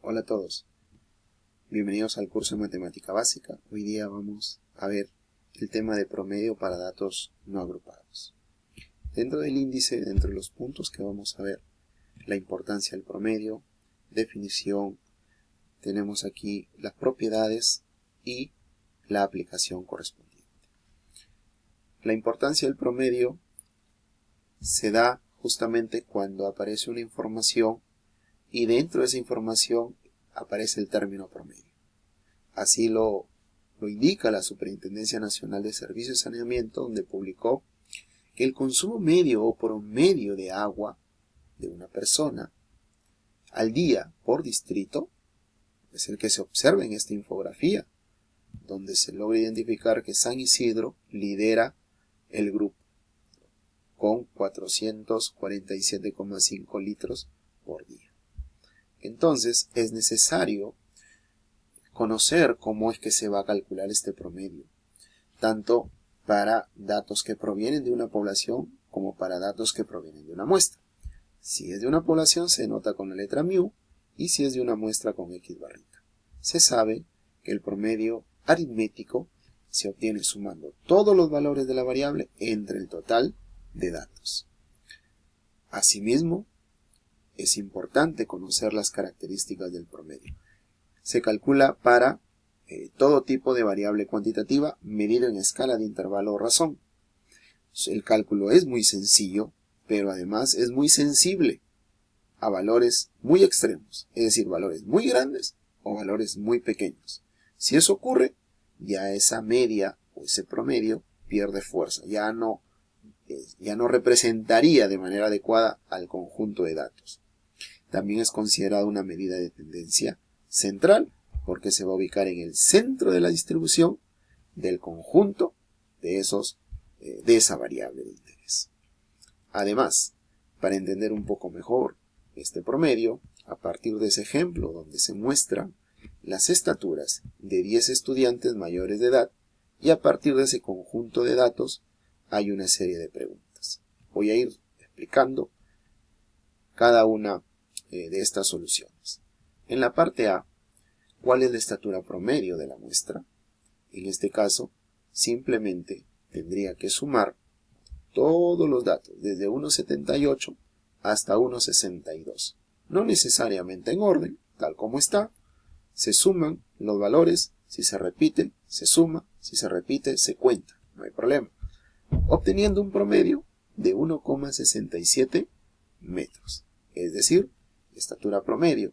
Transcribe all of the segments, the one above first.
Hola a todos, bienvenidos al curso de matemática básica. Hoy día vamos a ver el tema de promedio para datos no agrupados. Dentro del índice, dentro de los puntos que vamos a ver, la importancia del promedio, definición, tenemos aquí las propiedades y la aplicación correspondiente. La importancia del promedio se da justamente cuando aparece una información y dentro de esa información aparece el término promedio. Así lo indica la Superintendencia Nacional de Servicios de Saneamiento, donde publicó que el consumo medio o promedio de agua de una persona al día por distrito es el que se observa en esta infografía, donde se logra identificar que San Isidro lidera el grupo con 447,5 litros por día. Entonces es necesario conocer cómo es que se va a calcular este promedio, tanto para datos que provienen de una población como para datos que provienen de una muestra. Si es de una población se nota con la letra mu y si es de una muestra con X barrita. Se sabe que el promedio aritmético se obtiene sumando todos los valores de la variable entre el total de datos. Asimismo, es importante conocer las características del promedio. Se calcula para todo tipo de variable cuantitativa medido en escala de intervalo o razón. El cálculo es muy sencillo, pero además es muy sensible a valores muy extremos, es decir, valores muy grandes o valores muy pequeños. Si eso ocurre, ya esa media o ese promedio pierde fuerza, ya no representaría de manera adecuada al conjunto de datos. También es considerada una medida de tendencia central porque se va a ubicar en el centro de la distribución del conjunto de esa variable de interés. Además, para entender un poco mejor este promedio, a partir de ese ejemplo donde se muestran las estaturas de 10 estudiantes mayores de edad y a partir de ese conjunto de datos hay una serie de preguntas. Voy a ir explicando cada una de estas soluciones. En la parte A, ¿cuál es la estatura promedio de la muestra? En este caso, simplemente tendría que sumar todos los datos, desde 1,78 hasta 1,62. No necesariamente en orden, tal como está. Se suman los valores, si se repite, se suma, si se repite, se cuenta. No hay problema. Obteniendo un promedio de 1,67 metros. Es decir, la estatura promedio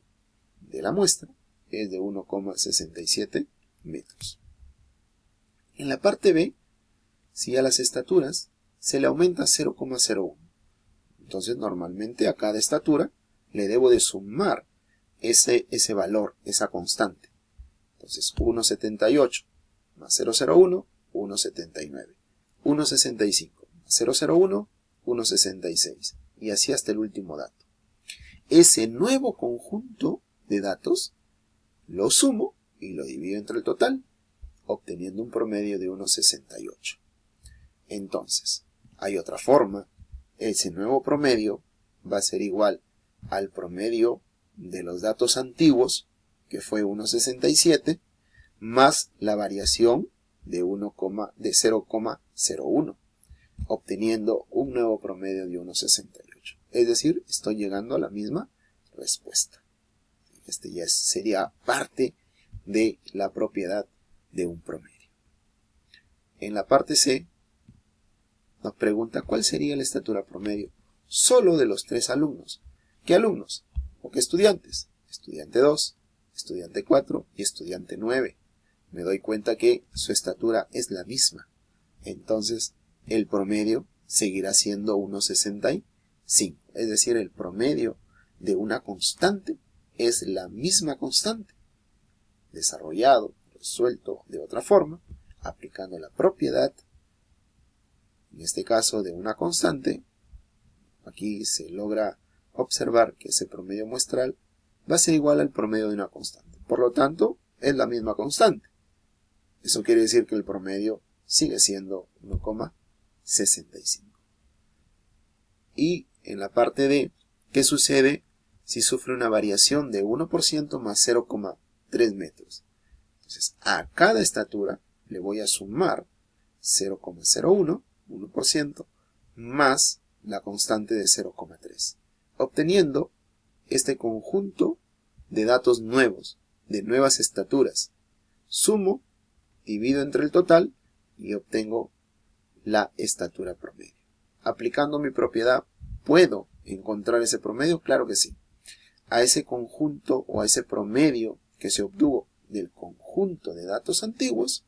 de la muestra es de 1,67 metros. En la parte B, si a las estaturas se le aumenta 0,01, entonces normalmente a cada estatura le debo de sumar ese valor, esa constante. Entonces 1,78 más 0,01, 1,79. 1,65 más 0,01, 1,66. Y así hasta el último dato. Ese nuevo conjunto de datos lo sumo y lo divido entre el total, obteniendo un promedio de 1,68. Entonces, hay otra forma. Ese nuevo promedio va a ser igual al promedio de los datos antiguos, que fue 1,67, más la variación de 0,01, obteniendo un nuevo promedio de 1,68. Es decir, estoy llegando a la misma respuesta. Este ya sería parte de la propiedad de un promedio. En la parte C, nos pregunta cuál sería la estatura promedio solo de los 3 alumnos. ¿Qué alumnos? ¿O qué estudiantes? Estudiante 2, estudiante 4 y estudiante 9. Me doy cuenta que su estatura es la misma. Entonces, el promedio seguirá siendo 1,65. Es decir, el promedio de una constante es la misma constante. Desarrollado, resuelto de otra forma, aplicando la propiedad, en este caso de una constante, aquí se logra observar que ese promedio muestral va a ser igual al promedio de una constante. Por lo tanto, es la misma constante. Eso quiere decir que el promedio sigue siendo 1,65. Y en la parte D, ¿qué sucede si sufre una variación de 1% más 0,3 metros. Entonces, a cada estatura le voy a sumar 0,01, 1%, más la constante de 0,3, obteniendo este conjunto de datos nuevos, de nuevas estaturas. Sumo, divido entre el total y obtengo la estatura promedio. Aplicando mi propiedad, ¿puedo encontrar ese promedio? Claro que sí. A ese conjunto o a ese promedio que se obtuvo del conjunto de datos antiguos,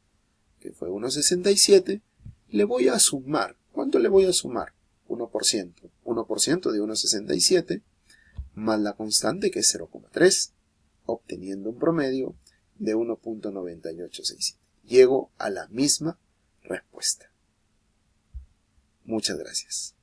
que fue 1,67, le voy a sumar. ¿Cuánto le voy a sumar? 1%. 1% de 1,67 más la constante, que es 0,3, obteniendo un promedio de 1,9867. Llego a la misma respuesta. Muchas gracias.